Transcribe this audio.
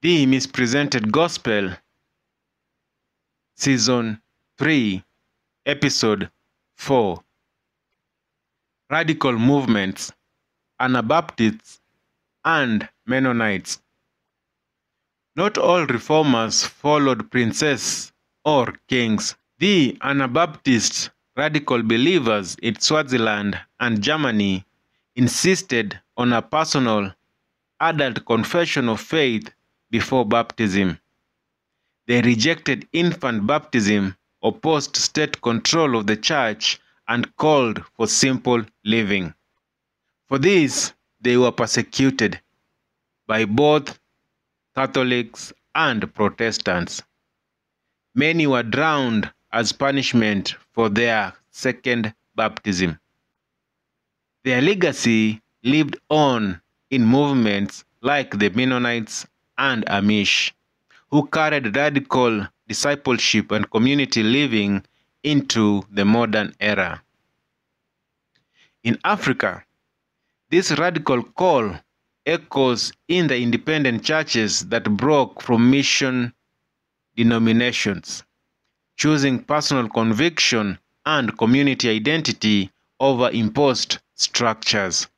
The Mispresented Gospel, Season 3, Episode 4. Radical Movements, Anabaptists, and Mennonites. Not all reformers followed princes or kings. The Anabaptist radical believers in Swaziland and Germany insisted on a personal, adult confession of faith before baptism. They rejected infant baptism, opposed state control of the church, and called for simple living. For this, they were persecuted by both Catholics and Protestants. Many were drowned as punishment for their second baptism. Their legacy lived on in movements like the Mennonites and Amish, who carried radical discipleship and community living into the modern era. In Africa, this radical call echoes in the independent churches that broke from mission denominations, choosing personal conviction and community identity over imposed structures.